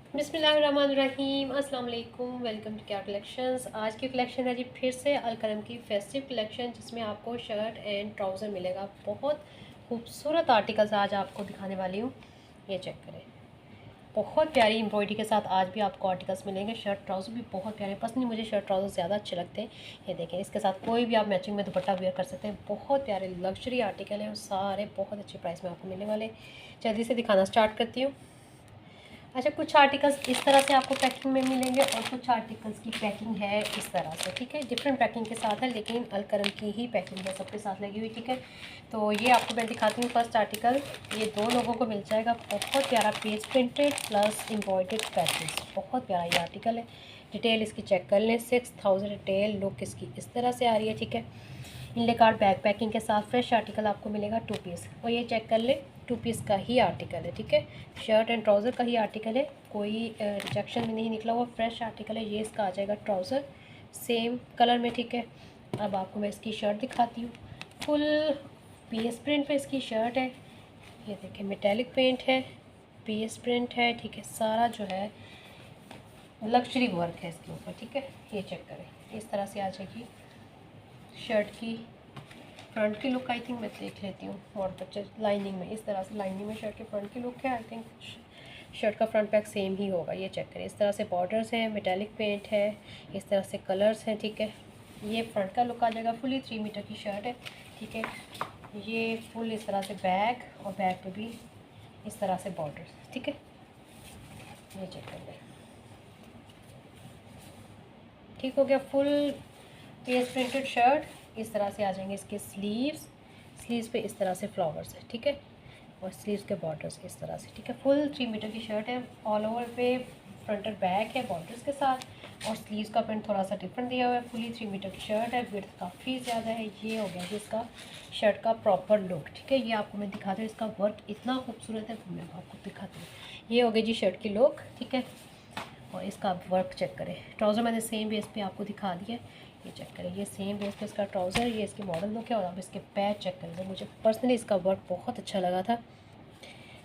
बिस्मिल्लाहिर्रहमानिर्रहीम, अस्सलाम वालेकुम। वेलकम टू क्या कलेक्शंस। आज की कलेक्शन है जी फिर से अलकरम की फेस्टिव कलेक्शन, जिसमें आपको शर्ट एंड ट्राउज़र मिलेगा। बहुत खूबसूरत आर्टिकल्स आज आपको दिखाने वाली हूँ। ये चेक करें, बहुत प्यारी एम्ब्रॉयडरी के साथ आज भी आपको आर्टिकल्स मिलेंगे। शर्ट ट्राउज़र भी बहुत प्यारे, पर्सनली मुझे शर्ट ट्राउज़र ज़्यादा अच्छे लगते हैं। ये देखें, इसके साथ कोई भी आप मैचिंग में दुपट्टा वेयर कर सकते हैं। बहुत प्यारे लग्जरी आर्टिकल हैं और सारे बहुत अच्छे प्राइस में आपको मिलने वाले। जल्दी से दिखाना स्टार्ट करती हूँ। अच्छा, कुछ आर्टिकल्स इस तरह से आपको पैकिंग में मिलेंगे और कुछ आर्टिकल्स की पैकिंग है इस तरह से, ठीक है। डिफरेंट पैकिंग के साथ है, लेकिन अलकरम की ही पैकिंग है सबके साथ लगी हुई, ठीक है। तो ये आपको मैं दिखाती हूँ। फर्स्ट आर्टिकल ये 2 लोगों को मिल जाएगा। बहुत प्यारा page printed plus embroidered patches, बहुत प्यारा ये आर्टिकल है। डिटेल इसकी चेक कर लें। 6000 डिटेल, लुक इसकी इस तरह से आ रही है, ठीक है। इनले कार्ड बैक पैकिंग के साथ फ्रेश आर्टिकल आपको मिलेगा 2 पीस, और ये चेक कर ले 2 पीस का ही आर्टिकल है, ठीक है। शर्ट एंड ट्राउज़र का ही आर्टिकल है, कोई रिजेक्शन में नहीं निकला हुआ, फ्रेश आर्टिकल है। ये इसका आ जाएगा ट्राउज़र सेम कलर में, ठीक है। अब आपको मैं इसकी शर्ट दिखाती हूँ। फुल पीएस प्रिंट पे इसकी शर्ट है। ये देखिए, मेटेलिक पेंट है, पीएस प्रिंट है, ठीक है। सारा जो है लग्जरी वर्क है इसके ऊपर, ठीक है। ये चेक करें, इस तरह से आ जाएगी शर्ट की फ्रंट की लुक। आई थिंक मैं देख लेती हूँ और बच्चे लाइनिंग में, इस तरह से लाइनिंग में शर्ट के फ्रंट की लुक है। आई थिंक शर्ट का फ्रंट बैक सेम ही होगा। ये चेक करें, इस तरह से बॉर्डर्स हैं, मेटालिक पेंट है, इस तरह से कलर्स हैं, ठीक है। ये फ्रंट का लुक आ जाएगा। फुली 3 मीटर की शर्ट है, ठीक है। ये फुल इस तरह से बैक, और बैक पे भी इस तरह से बॉर्डर्स, ठीक है। ये चेक कर लें, ठीक हो गया। फुल पेज प्रिंटेड शर्ट, इस तरह से आ जाएंगे इसके स्लीव्स पे इस तरह से फ्लावर्स है, ठीक है। और स्लीव्स के बॉर्डर्स इस तरह से, ठीक है। फुल 3 मीटर की शर्ट है। ऑल ओवर पे फ्रंट और बैक है बॉर्डर्स के साथ, और स्लीव्स का प्रिंट थोड़ा सा डिफरेंट दिया हुआ है। फुली 3 मीटर की शर्ट है। विड्थ काफ़ी ज़्यादा है। ये हो गया जी इसका शर्ट का प्रॉपर लुक, ठीक है। ये आपको मैं दिखाती हूँ, इसका वर्क इतना खूबसूरत है, मैं आपको दिखाती हूँ। ये हो गई जी शर्ट की लुक, ठीक है। और इसका वर्क चेक करें। ट्राउज़र मैंने सेम बेस पे आपको दिखा दिया है। ये चेक करें, ये सेम बेस पे इसका ट्राउज़र, ये इसकी मॉडल लुक है। और आप इसके पैच चेक करें, मुझे पर्सनली इसका वर्क बहुत अच्छा लगा था।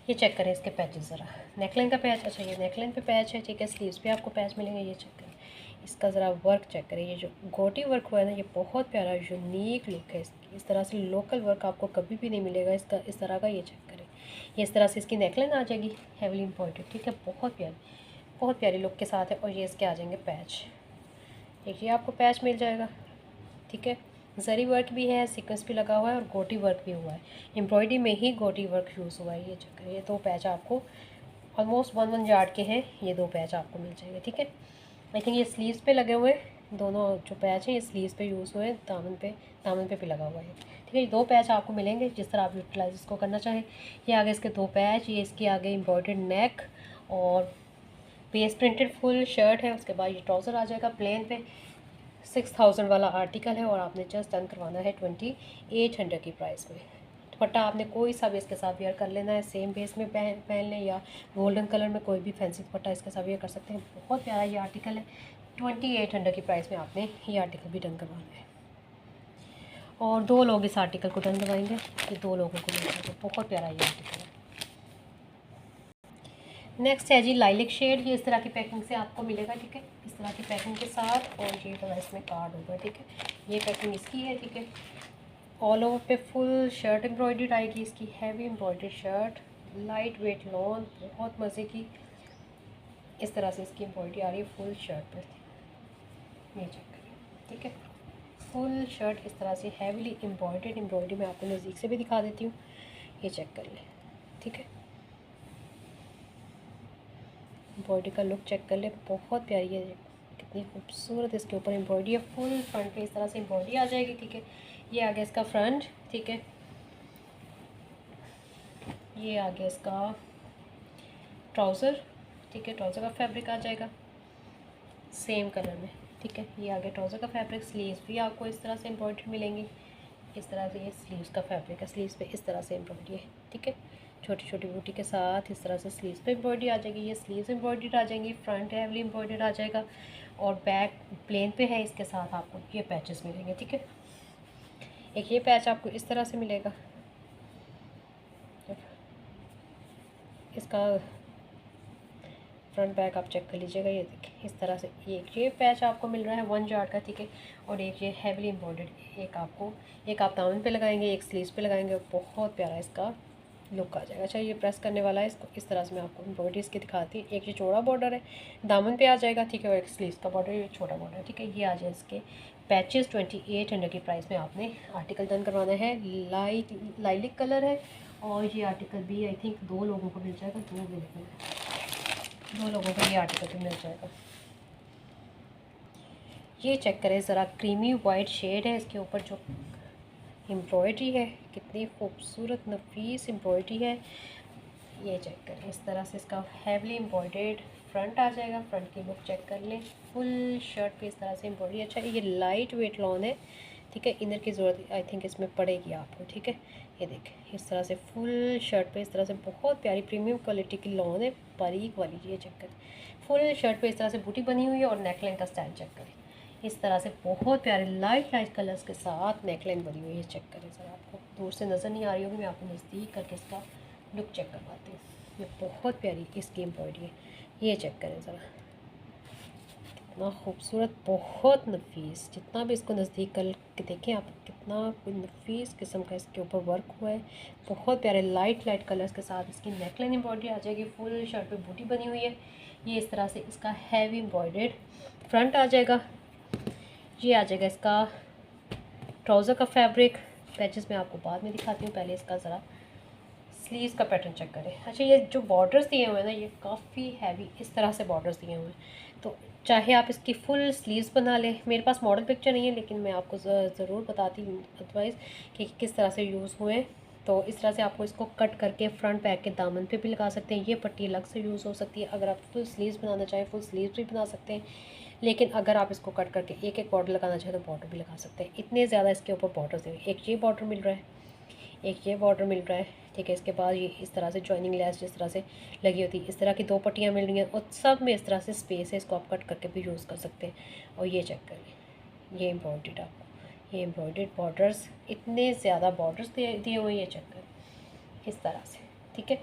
ये चेक करें इसके पैचेस ज़रा। नेकलाइन का पैच, अच्छा ये नेकलाइन पे पैच है, ठीक है। स्लीव्स पे आपको पैच मिलेंगे। ये चेक करें, इसका ज़रा वर्क चेक करें। ये जो गोटी वर्क हुआ है ना, ये बहुत प्यारा यूनिक लुक है इसकी। इस तरह से लोकल वर्क आपको कभी भी नहीं मिलेगा इसका, इस तरह का। ये चेक करें, ये इस तरह से इसकी नेकलाइन आ जाएगी, हेवीली एम्ब्रॉयडर्ड, ठीक है। बहुत प्यारी लुक के साथ है। और ये इसके आ जाएंगे पैच, एक ये आपको पैच मिल जाएगा, ठीक है। जरी वर्क भी है, सीक्वेंस भी लगा हुआ है, और गोटी वर्क भी हुआ है। एम्ब्रॉयडरी में ही गोटी वर्क यूज़ हुआ है। ये चक्कर, ये 2 पैच आपको ऑलमोस्ट 1 यार्ड के हैं। ये 2 पैच आपको मिल जाएंगे, ठीक है। आई थिंक ये स्लीव्स पे लगे हुए हैं। दोनों जो पैच हैं ये स्लीव्स पे यूज़ हुए हैं, दामन पे भी लगा हुआ है, ठीक है। ये 2 पैच आपको मिलेंगे, जिस तरह आप यूटिलाइज इसको करना चाहें। ये आगे इसके 2 पैच, ये इसके आगे एम्ब्रॉयडर्ड नेक और पेज प्रिंटेड फुल शर्ट है। उसके बाद ये ट्राउज़र आ जाएगा प्लेन पे। 6000 वाला आर्टिकल है, और आपने जस्ट डन करवाना है 2800 की प्राइस में। दुपट्टा आपने कोई सा भी इसके साथ वेयर कर लेना है, सेम बेस में पहन लें, या गोल्डन कलर में कोई भी फैंसी दुपट्टा इसके साथ वेयर कर सकते हैं। बहुत प्यारा ये आर्टिकल है। 2800 की प्राइस में आपने ये आर्टिकल भी डन करवाना है। और 2 लोग इस आर्टिकल को डन करवाएंगे, ये 2 लोगों को मिल जाएगा। बहुत प्यारा ये आर्टिकल है। नेक्स्ट है जी लाइलिक शेड। ये इस तरह की पैकिंग से आपको मिलेगा, ठीक है। इस तरह की पैकिंग के साथ, और ये तो इसमें कार्ड होगा, ठीक है। ये पैकिंग इसकी है, ठीक है। ऑल ओवर पे फुल शर्ट एम्ब्रॉयडर्ड आएगी इसकी, heavy embroidered shirt, light weight lawn, बहुत मज़े की। इस तरह से इसकी एम्ब्रॉयडरी आ रही है फुल शर्ट पे। ये चेक करें, ठीक है। फुल शर्ट इस तरह से हैवीली एम्ब्रॉयडर्ड, एम्ब्रॉयडरी मैं आपको नज़दीक से भी दिखा देती हूँ। ये चेक कर लें, ठीक है। एम्ब्रॉयडरी का लुक चेक कर ले, बहुत प्यारी है, कितनी खूबसूरत इसके ऊपर एम्ब्रॉयडरी है। फुल फ्रंट पे इस तरह से एम्ब्रॉयडरी आ जाएगी, ठीक है। ये आ गया इसका फ्रंट, ठीक है। ये आ गया इसका ट्राउज़र, ठीक है। ट्राउज़र का फैब्रिक आ जाएगा सेम कलर में, ठीक है। ये आ गया ट्राउज़र का फैब्रिक। स्लीव्स भी आपको इस तरह से एम्ब्रॉयडरी मिलेंगी। इस तरह से ये स्लीव्स का फैब्रिक है, स्लीव्स पे इस तरह से एम्ब्रॉयडरी है, ठीक है। छोटी छोटी बूटी के साथ इस तरह से स्लीव्स पे एम्ब्रॉयडरी आ जाएगी। ये स्लीव्स एम्ब्रॉयडरी आ जाएंगी, फ्रंट हैवली एम्ब्रॉयडरी आ जाएगा, और बैक प्लेन पे है। इसके साथ आपको ये पैचेस मिलेंगे, ठीक है। एक ये पैच आपको इस तरह से मिलेगा, इसका फ्रंट बैक आप चेक कर लीजिएगा। ये देखिए इस तरह से एक ये पैच आपको मिल रहा है 1 यार्ड का, ठीक है। और एक ये हैवीली एम्ब्रॉयडर्ड एक आप दामन पे लगाएंगे, एक स्लीव्स पे लगाएंगे, बहुत प्यारा इसका लुक आ जाएगा। अच्छा ये प्रेस करने वाला है, इसको इस तरह से मैं आपको एम्ब्रॉयडरी इसकी दिखाती हूँ। एक ये चौड़ा बॉर्डर है, दामन पे आ जाएगा, ठीक है। और एक स्लीव्स का बॉर्डर, ये छोटा बॉर्डर है, ठीक है। ये आ जाए इसके पैचेस 2800 की प्राइस में आपने आर्टिकल डन करवाना है। लाइलिक कलर है और ये आर्टिकल भी आई थिंक 2 लोगों को मिल जाएगा, 2 लोगों को ये आर्टिकल भी मिल जाएगा। ये चेक करें ज़रा, क्रीमी वाइट शेड है इसके ऊपर, जो एम्ब्रॉयडरी है कितनी खूबसूरत नफीस एम्ब्रॉयडरी है। ये चेक करें इस तरह से इसका हैवली एम्ब्रॉयडर्ड फ्रंट आ जाएगा। फ्रंट की लुक चेक कर लें, फुल शर्ट पे इस तरह से एम्ब्रॉयडरी। अच्छा ये लाइट वेट लॉन है, ठीक है। इनर की ज़रूरत आई थिंक इसमें पड़ेगी आपको, ठीक है। ये देखें इस तरह से फुल शर्ट पे इस तरह से बहुत प्यारी प्रीमियम क्वालिटी की लॉन है, बारीक वाली। ये चेक करें फुल शर्ट पे इस तरह से बूटी बनी हुई है और नेकलाइन का स्टाइल चेक करें इस तरह से बहुत प्यारे लाइट कलर्स के साथ नेकलाइन बनी हुई है। चेक करें सर, आपको दूर से नज़र नहीं आ रही होगी, मैं आपको नज़दीक करके इसका लुक चेक करवाती हूँ। ये बहुत प्यारी इसकी एम्ब्रॉयडरी है, ये चेक करें ज़रा, कितना खूबसूरत, बहुत नफीस। जितना भी इसको नज़दीक कर के देखें आप, कितना कोई नफीस किस्म का इसके ऊपर वर्क हुआ है। बहुत प्यारे लाइट कलर्स के साथ इसकी नेकलाइन एम्ब्रॉयडरी आ जाएगी। फुल शर्ट पे बूटी बनी हुई है। ये इस तरह से इसका हैवी एम्ब्रॉयडर्ड फ्रंट आ जाएगा। ये आ जाएगा इसका ट्राउज़र का फैब्रिक। पैचेस मैं आपको बाद में दिखाती हूँ, पहले इसका ज़रा स्लीव्स का पैटर्न चेक करें। अच्छा ये जो बॉर्डर्स दिए हुए हैं ना, ये काफ़ी हैवी इस तरह से बॉर्डर्स दिए हुए हैं। तो चाहे आप इसकी फुल स्लीव्स बना लें, मेरे पास मॉडल पिक्चर नहीं है लेकिन मैं आपको ज़रूर बताती हूँ अदरवाइज़ कि किस तरह से यूज़ हुए हैं। तो इस तरह से आपको इसको कट करके फ्रंट बैक के दामन पे भी लगा सकते हैं। ये पट्टी अलग से यूज़ हो सकती है। अगर आप फुल स्लीव्स बनाना चाहें फुल स्लीव्स भी बना सकते हैं, लेकिन अगर आप इसको कट करके एक बॉर्डर लगाना चाहें तो बॉर्डर भी लगा सकते हैं। इतने ज़्यादा इसके ऊपर बॉर्डर्स हैं। एक ये बॉर्डर मिल रहा है, एक ये बॉर्डर मिल रहा है, ठीक है। इसके बाद ये इस तरह से जॉइनिंग लेस जिस तरह से लगी होती है, इस तरह की 2 पट्टियाँ मिल रही हैं और सब में इस तरह से स्पेस है, इसको आप कट करके भी यूज़ कर सकते हैं। और ये चेक करें, ये एम्ब्रॉयडर्ड आपको, ये एम्ब्रॉयडर्ड बॉर्डर्स, इतने ज़्यादा बॉर्डर्स दिए हुए हैं। ये चेक करें इस तरह से, ठीक है।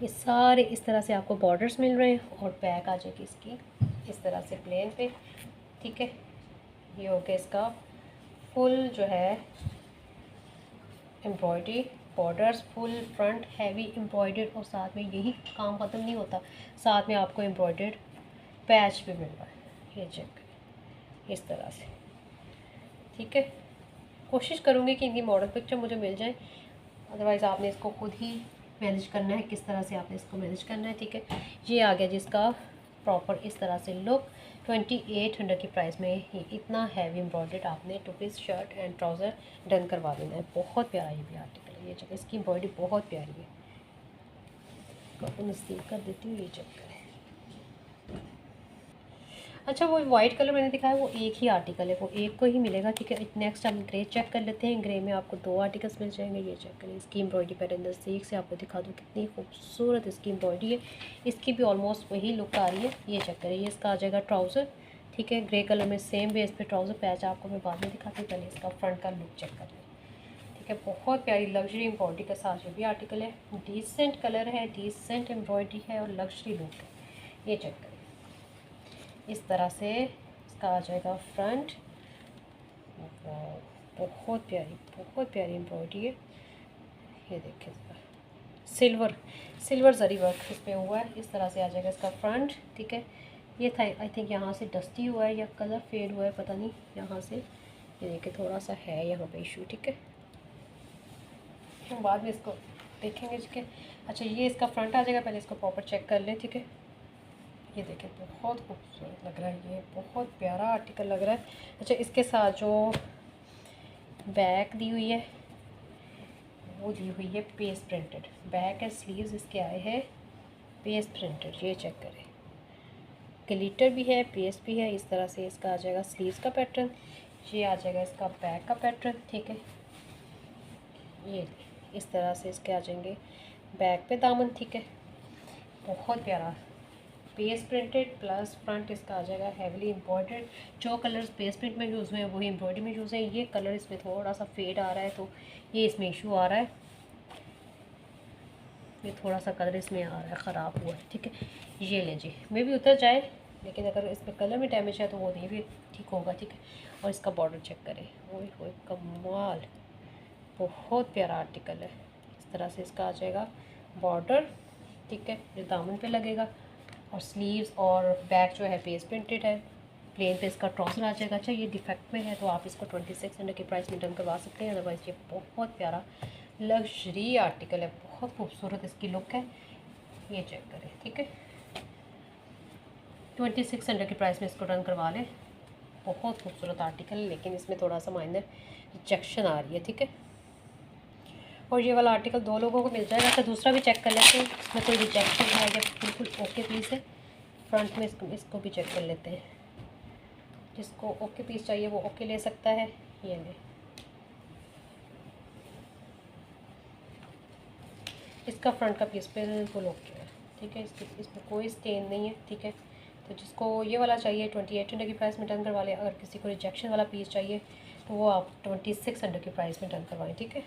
ये सारे इस तरह से आपको बॉर्डर्स मिल रहे हैं और बैक आ जाएगी इसकी इस तरह से प्लेन पे, ठीक है। ये हो गया इसका फुल जो है embroidery, borders, full front heavy embroidered. और साथ में यही काम ख़त्म नहीं होता, साथ में आपको एम्ब्रॉयडर्ड पैच भी मिल रहा है। ये चेक करें इस तरह से, ठीक है। कोशिश करूँगी कि इनकी मॉडल पिक्चर मुझे मिल जाए, अदरवाइज़ आपने इसको खुद ही मैनेज करना है, किस तरह से आपने इसको मैनेज करना है, ठीक है। ये आ गया जिसका प्रॉपर इस तरह से लुक 2800 की प्राइस में। ये इतना हैवी एम्ब्रॉयडर्ड आपने 2 piece shirt and trouser done करवा देना है। बहुत प्यारा ये भी आर्टिकल है। ये चेक, इसकी एम्ब्रॉयडरी बहुत प्यारी है, आपको नज़दीक कर देती हूँ। ये चेक करें। अच्छा वो वाइट कलर मैंने दिखाया वो एक ही आर्टिकल है, वो एक को ही मिलेगा, ठीक है। नेक्स्ट हम ग्रे चेक कर लेते हैं। ग्रे में आपको 2 आर्टिकल्स मिल जाएंगे। ये चेक करें, इसकी एम्ब्रॉयडरी पैटर्न नज़दीक से आपको दिखा दूँ, कितनी खूबसूरत इसकी एम्ब्रॉयडरी है। इसकी भी ऑलमोस्ट वही लुक आ रही है। ये चेक करें, ये इसका आ जाएगा ट्राउज़र, ठीक है। ग्रे कलर में सेम बेस पे ट्राउज़र पैच आपको मैं बाद में दिखाती हूँ, पहले इसका फ्रंट का लुक चेक कर लें, ठीक है। बहुत प्यारी लग्जरी एम्ब्रॉयडरी के साथ ये भी आर्टिकल है। डिसेंट कलर है, डिसेंट एम्ब्रॉयडरी है और लग्जरी लुक है। ये चेक करें इस तरह से इसका आ जाएगा फ्रंट। बहुत प्यारी एम्ब्रॉयडरी है। ये देखिए सिल्वर जरी वर्क इस पर हुआ है। इस तरह से आ जाएगा इसका फ्रंट, ठीक है। ये था आई थिंक यहाँ से डस्टी हुआ है या कलर फेड हुआ है, पता नहीं। यहाँ से ये देखिए थोड़ा सा है यहाँ पे इशू, ठीक है। हम बाद में इसको देखेंगे इसके। अच्छा ये इसका फ्रंट आ जाएगा, पहले इसको प्रॉपर चेक कर लें, ठीक है। ये देखें बहुत खूबसूरत लग रहा है, ये बहुत प्यारा आर्टिकल लग रहा है। अच्छा इसके साथ जो बैक दी हुई है वो दी हुई है paste printed. Back and sleeves इसके आए हैं पेस्ट प्रिंटेड। ये चेक करें, ग्लिटर भी है, पेस्ट भी है। इस तरह से इसका आ जाएगा स्लीव्स का पैटर्न। ये आ जाएगा इसका बैक का पैटर्न, ठीक है। ये इस तरह से इसके आ जाएंगे बैक पे दामन, ठीक है। बहुत प्यारा पेस्ट प्रिंटेड प्लस फ्रंट इसका आ जाएगा हैवीली एम्ब्रॉयडर्ड। जो कलर्स पेस्ट प्रिंट में यूज़ हुए हैं वही एम्ब्रॉयडरी में यूज़ है। ये कलर इसमें थोड़ा सा फेड आ रहा है तो ये इसमें इशू आ रहा है। ये थोड़ा सा कलर इसमें आ रहा है, ख़राब हुआ है, ठीक है। ये ले जी, मे भी उतर जाए, लेकिन अगर इस पर कलर में डैमेज है तो वो नहीं भी ठीक होगा, ठीक है। और इसका बॉर्डर चेक करें, ओए होए कमाल, बहुत प्यारा आर्टिकल है। इस तरह से इसका आ जाएगा बॉर्डर, ठीक है, जो दामन पे लगेगा। और स्लीव्स और बैक जो है पेज प्रिंटेड है, प्लेन पे इसका ट्राउज़र आ जाएगा। अच्छा, ये डिफेक्ट में है तो आप इसको 2600 के प्राइस में डन करवा सकते हैं। अदरवाइज़ ये बहुत प्यारा लग्जरी आर्टिकल है, बहुत खूबसूरत इसकी लुक है। ये चेक करें, ठीक है, 2600 के प्राइस में इसको डन करवा लें। बहुत खूबसूरत आर्टिकल है, लेकिन इसमें थोड़ा सा माइनर रिजेक्शन आ रही है, ठीक है। और ये वाला आर्टिकल 2 लोगों को मिल जाएगा। अच्छा, दूसरा भी चेक कर लेते हैं, इसमें कोई रिजेक्शन है या बिल्कुल ओके पीस है। फ्रंट में इसको भी चेक कर लेते हैं। जिसको ओके पीस चाहिए वो ओके ले सकता है। ये ले, इसका फ्रंट का पीस बिल्कुल ओके है, ठीक है। इसमें कोई स्टेन नहीं है, ठीक है। तो जिसको ये वाला चाहिए 2800 की प्राइस में डन करवा लें। अगर किसी को रिजेक्शन वाला पीस चाहिए तो वो आप 2600 की प्राइस में डन करवाएं, ठीक है।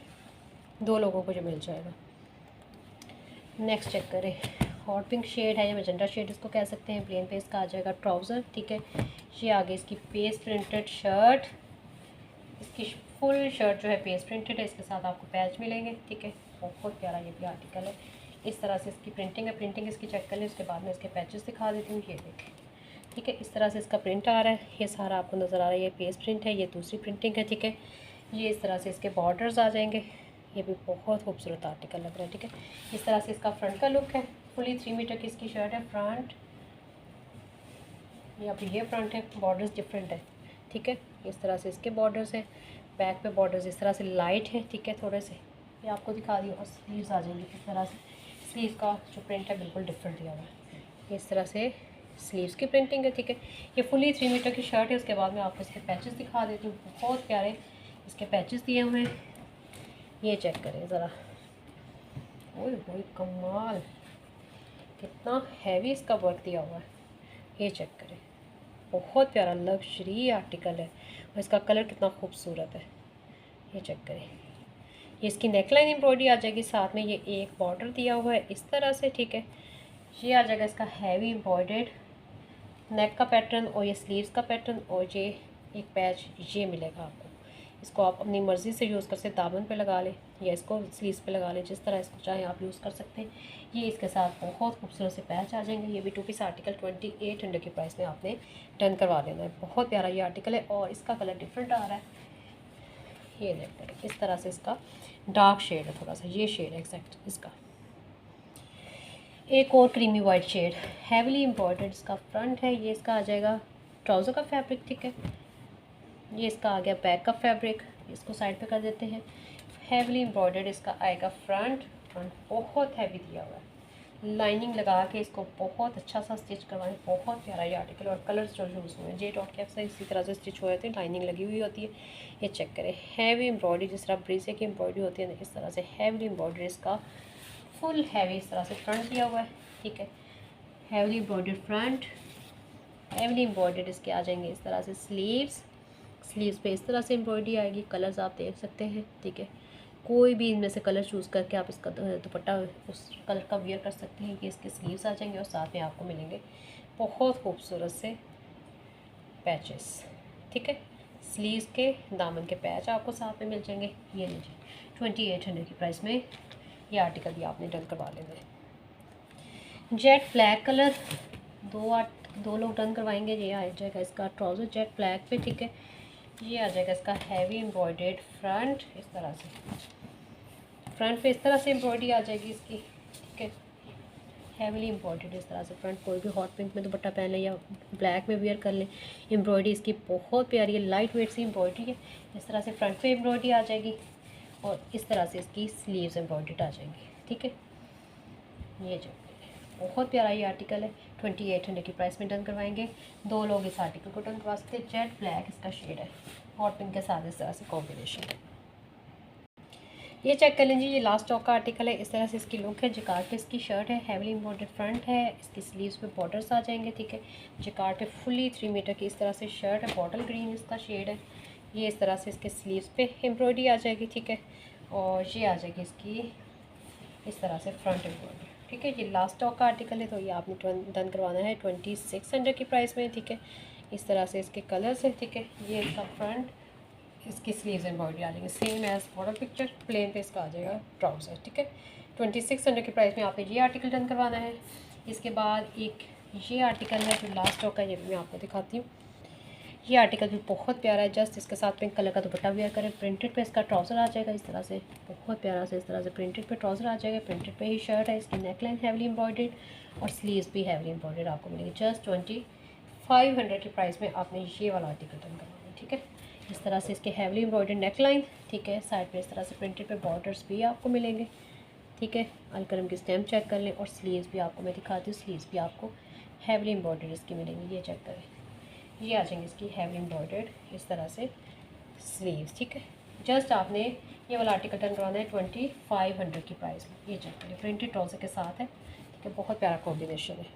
2 लोगों को जो मिल जाएगा। नेक्स्ट चेक करें, हॉट पिंक शेड है या मैजेंटा शेड इसको कह सकते हैं। प्लेन पे इसका आ जाएगा ट्राउज़र, ठीक है। ये आगे इसकी पेस्ट प्रिंटेड शर्ट, इसकी फुल शर्ट जो है पेस्ट प्रिंटेड है। इसके साथ आपको पैच मिलेंगे, ठीक है। बहुत प्यारा ये भी आर्टिकल है। इस तरह से इसकी प्रिंटिंग है, प्रिंटिंग इसकी चेक कर लें। उसके बाद में इसके पैचेस दिखा देती हूँ, ये देखें, ठीक है। इस तरह से इसका प्रिंट आ रहा है, ये सारा आपको नज़र आ रहा है। ये पेस्ट प्रिंट है, ये दूसरी प्रिंटिंग है, ठीक है। ये इस तरह से इसके बॉर्डर्स आ जाएंगे। ये भी बहुत खूबसूरत आर्टिकल लग रहा है, ठीक है। इस तरह से इसका फ्रंट का लुक है। फुली 3 मीटर की इसकी शर्ट है। फ्रंट या फिर ये फ्रंट है, बॉर्डर्स डिफरेंट है, ठीक है। इस तरह से इसके बॉर्डर्स है। बैक पे बॉर्डर्स इस तरह से लाइट है, ठीक है, थोड़े से ये आपको दिखा दी। और स्लीव्स आ जाएंगी इस तरह से। स्लीव का जो प्रिंट है बिल्कुल डिफरेंट दिया हुआ है। इस तरह से स्लीव्स की प्रिंटिंग है, ठीक है। ये फुली 3 मीटर की शर्ट है। उसके बाद में आपको इसके पैचेस दिखा देती हूँ, बहुत प्यारे इसके पैचेस दिए हुए हैं। ये चेक करें ज़रा, ओए ओए कमाल, कितना हैवी इसका वर्क दिया हुआ है। ये चेक करें, बहुत प्यारा लग्जरी आर्टिकल है। और इसका कलर कितना खूबसूरत है, ये चेक करें। ये इसकी नेकलाइन एम्ब्रॉयडरी आ जाएगी, साथ में ये एक बॉर्डर दिया हुआ है इस तरह से, ठीक है। ये आ जाएगा इसका हैवी एम्ब्रॉयडर्ड नेक का पैटर्न, और ये स्लीव्स का पैटर्न, और ये एक पैच ये मिलेगा आपको। इसको आप अपनी मर्ज़ी से यूज़ कर सकते, दामन पे लगा लें या इसको स्लीव्स पे लगा लें, जिस तरह इसको चाहे आप यूज़ कर सकते हैं। ये इसके साथ बहुत खूबसूरत से पैच आ जाएंगे। ये भी 2 पीस आर्टिकल 2800 की प्राइस में आपने डन करवा लेना है। बहुत प्यारा ये आर्टिकल है, और इसका कलर डिफरेंट आ रहा है। ये देखते हैं, इस तरह से इसका डार्क शेड है, थोड़ा सा ये शेड है एग्जैक्ट इसका। एक और creamy white shade, heavily embroidered इसका फ्रंट है। ये इसका आ जाएगा ट्राउज़र का फैब्रिक, ठीक है। ये इसका आ गया बैक का फैब्रिक, इसको साइड पे कर देते हैं। हैवीली एम्ब्रॉयडर्ड इसका आएगा फ्रंट। फ्रंट बहुत हैवी दिया हुआ है, लाइनिंग लगा के इसको बहुत अच्छा सा स्टिच करवाएं। बहुत प्यारा ये आर्टिकल, और कलर्स जो यूज़ हुए हैं जे डॉट के अक्सर इसी तरह से स्टिच हो जाते हैं, लाइनिंग लगी हुई होती है। ये चेक करें, हैवी एम्ब्रॉयडरी, जिस तरह ब्रीजे की एम्ब्रॉयडरी होती है ना, इस तरह से हैवी एम्ब्रॉयडरी इसका फुल हैवी इस तरह से फ्रंट दिया हुआ है, ठीक है। Heavily embroidered front, heavily embroidered इसके आ जाएंगे इस तरह से स्लीव्स। स्लीव्स पे इस तरह से एम्ब्रॉयडरी आएगी। कलर्स आप देख सकते हैं, ठीक है। कोई भी इनमें से कलर चूज़ करके आप इसका दुपट्टा उस कलर का वियर कर सकते हैं। कि इसके स्लीव्स आ जाएंगे, और साथ में आपको मिलेंगे बहुत खूबसूरत से पैचेस, ठीक है। स्लीव्स के दामन के पैच आपको साथ में मिल जाएंगे। ये लीजिए 2800 की प्राइस में ये आर्टिकल भी आपने डन करवा लेना है। जेट ब्लैक कलर, दो लोग डन करवाएंगे। ये आ जाएगा इसका ट्राउज़र जेट ब्लैक पे, ठीक है। ये आ जाएगा इसका हैवी एम्ब्रॉयडर्ड फ्रंट, इस तरह से फ्रंट पे इस तरह से एम्ब्रॉयडरी आ जाएगी इसकी, ठीक है। हैवीली एम्ब्रॉयडर्ड इस तरह से फ्रंट, कोई भी हॉट पिंक में दुपट्टा पहन लें या ब्लैक में वियर कर लें। एम्ब्रॉयडरी इसकी बहुत प्यारी है, लाइट वेट सी एम्ब्रॉयडरी है। इस तरह से फ्रंट पे एम्ब्रॉयडरी आ जाएगी, और इस तरह से इसकी स्लीव्स एम्ब्रॉयडर्ड आ जाएंगी, ठीक है। ये जो बहुत प्यारा ये आर्टिकल है, 2800 की प्राइस में डन करवाएंगे। 2 लोग इस आर्टिकल को डन करवा सकते हैं। जेट ब्लैक इसका शेड है, हॉट पिंक के साथ इस तरह से कॉम्बिनेशन है। ये चेक कर लीजिए, ये लास्ट स्टॉक का आर्टिकल है। इस तरह से इसकी लुक है। जिकार्ड पे इसकी शर्ट है, हैवीली एम्ब्रॉयडर्ड फ्रंट है। इसकी स्लीव्स पे बॉर्डर्स आ जाएंगे, ठीक है। जिकार्ड पे फुली 3 मीटर की इस तरह से शर्ट है, बॉटल ग्रीन इसका शेड है। ये इस तरह से इसके स्लीव्स पे एम्ब्रॉयडरी आ जाएगी, ठीक है। और ये आ जाएगी इसकी इस तरह से फ्रंट एम्ब्रॉयडरी, ठीक है। ये लास्ट स्टॉक का आर्टिकल है, तो ये आपने डन करवाना है 2600 की प्राइस में, ठीक है। इस तरह से इसके कलर्स है, ठीक है। ये इसका फ्रंट, इसकी स्लीव्स एम्ब्रॉयडरी आ जाएंगे same as model picture, plain पे इसका आ जाएगा ट्राउज़र, ठीक है। 2600 की प्राइस में आपने ये आर्टिकल डन करवाना है। इसके बाद एक ये आर्टिकल है जो लास्ट स्टॉक का, ये भी मैं आपको दिखाती हूँ। ये आर्टिकल भी बहुत प्यारा है, जस्ट इसके साथ पिंक कलर का दुपट्टा वेयर करें। प्रिंटेड पे इसका ट्राउज़र आ जाएगा इस तरह से, बहुत प्यारा से इस तरह से प्रिंटेड पे ट्राउज़र आ जाएगा। प्रिंटेड पे ही शर्ट है, इसकी नेकलाइन हैवली एम्ब्रॉयडर्ड और स्लीव्स भी हैवली एम्ब्रॉयडर्ड आपको मिलेगी। जस्ट 2500 की प्राइस में आपने ये वाला आर्टिकल डन करवाना है, ठीक है। इस तरह से इसके हैवली एम्ब्रॉयडर्ड नेकलाइन, ठीक है। साइड पे इस तरह से प्रिंटेड पे बॉर्डर्स भी आपको मिलेंगे, ठीक है। अलकरम की स्टैम्प चेक कर लें, और स्लीव्स भी आपको मैं दिखाती हूँ, स्लीव्स भी आपको हैवली एम्ब्रॉयडर्ड इसकी मिलेंगी, ये चेक करें। ये आ जाएंगे इसकी हैवी एम्ब्रॉयडर्ड इस तरह से स्लीव्स, ठीक है। जस्ट आपने ये वाला आर्टिकल टर्न करवाना है 2500 की प्राइस में, ये चेक करें, प्रिंटेड ट्राउज़र के साथ है, ठीक है। बहुत प्यारा कॉम्बिनेशन है।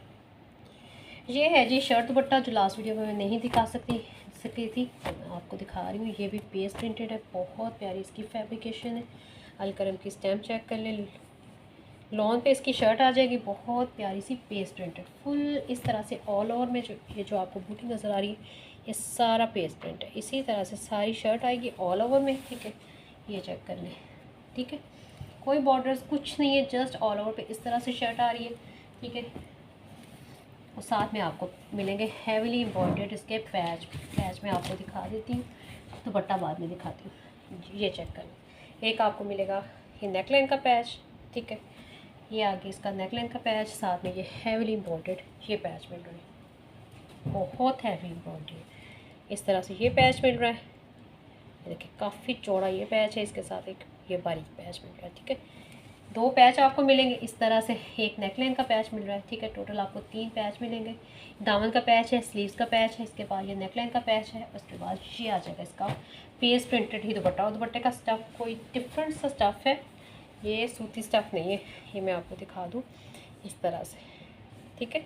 ये है जी शर्ट दुपट्टा, जो लास्ट वीडियो में मैं नहीं दिखा सकी थी, तो मैं आपको दिखा रही हूँ। ये भी पेस्ट प्रिंटेड है, बहुत प्यारी इसकी फैब्रिकेशन है। अलकरम की स्टैम्प चेक कर लें, लॉन पे इसकी शर्ट आ जाएगी, बहुत प्यारी सी पेस्ट प्रिंटेड फुल इस तरह से ऑल ओवर में। जो ये जो आपको बूटी नज़र आ रही है, ये सारा पेस्ट प्रिंट है। इसी तरह से सारी शर्ट आएगी ऑल ओवर में, ठीक है। ये चेक कर लें, ठीक है। कोई बॉर्डर्स कुछ नहीं है, जस्ट ऑल ओवर पे इस तरह से शर्ट आ रही है, ठीक है। और साथ में आपको मिलेंगे हैवीली एम्ब्रॉयडर्ड इसके पैच में आपको दिखा देती हूँ, दुपट्टा बाद में दिखाती हूँ। ये चेक कर लें, एक आपको मिलेगा ये नेकलाइन का पैच, ठीक है। ये आगे इसका नेकलाइन का पैच, साथ में ये हैवीली एम्ब्रॉयडर्ड ये पैच मिल रहा है, बहुत हैवी एम्ब्रॉयडरी इस तरह से ये पैच मिल रहा है। देखिए काफ़ी चौड़ा ये पैच है, इसके साथ एक ये बारीक पैच मिल रहा है, ठीक है। 2 पैच आपको मिलेंगे इस तरह से, एक नेकलाइन का पैच मिल रहा है, ठीक है। टोटल आपको 3 पैच मिलेंगे। दामन का पैच है, स्लीव्स का पैच है, इसके बाद ये नेकलाइन का पैच है, उसके बाद ये आ जाएगा इसका पेस्ट प्रिंटेड ही दुपट्टा। और दुपट्टे का स्टफ़ कोई डिफरेंट सा स्टफ़ है, ये सूती स्टफ़ नहीं है, ये मैं आपको दिखा दूँ इस तरह से, ठीक है।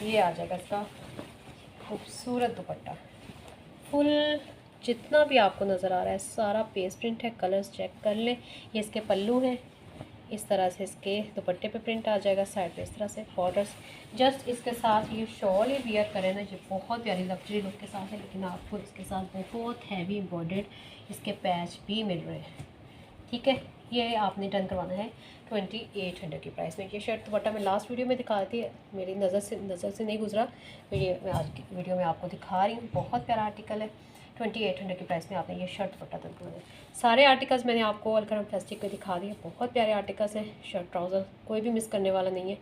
ये आ जाएगा इसका खूबसूरत दुपट्टा फुल, जितना भी आपको नज़र आ रहा है सारा पेस्ट प्रिंट है। कलर्स चेक कर लें, ये इसके पल्लू हैं, इस तरह से इसके दुपट्टे पे प्रिंट आ जाएगा, साइड पे इस तरह से बॉर्डर्स। जस्ट इसके साथ ये शॉल ही वियर करें ना, ये बहुत प्यारी लग्जरी लुक के साथ है, लेकिन आपको इसके साथ बहुत हैवी एम्ब्रॉयडर्ड इसके पैच भी मिल रहे हैं, ठीक है। ये आपने डन करवाना है 2800 की प्राइस में। ये शर्ट दुपट्टा मैं लास्ट वीडियो में दिखा थी, मेरी नज़र से नहीं गुजरा, तो ये मैं आज की वीडियो में आपको दिखा रही हूँ। बहुत प्यारा आर्टिकल है, 2800 की प्राइस में आपने ये शर्ट दुपट्टा डन करवाना है। सारे आर्टिकल्स मैंने आपको अलकरम प्लास्टिक पे दिखा दिए, बहुत प्यारे आर्टिकल्स हैं। शर्ट ट्राउज़र कोई भी मिस करने वाला नहीं है,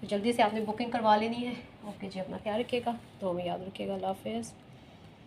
तो जल्दी से आपने बुकिंग करवा लेनी है। ओके जी, अपना ख्याल रखिएगा, तो हमें याद रखिएगा। अल्लाह हाफ़िज़।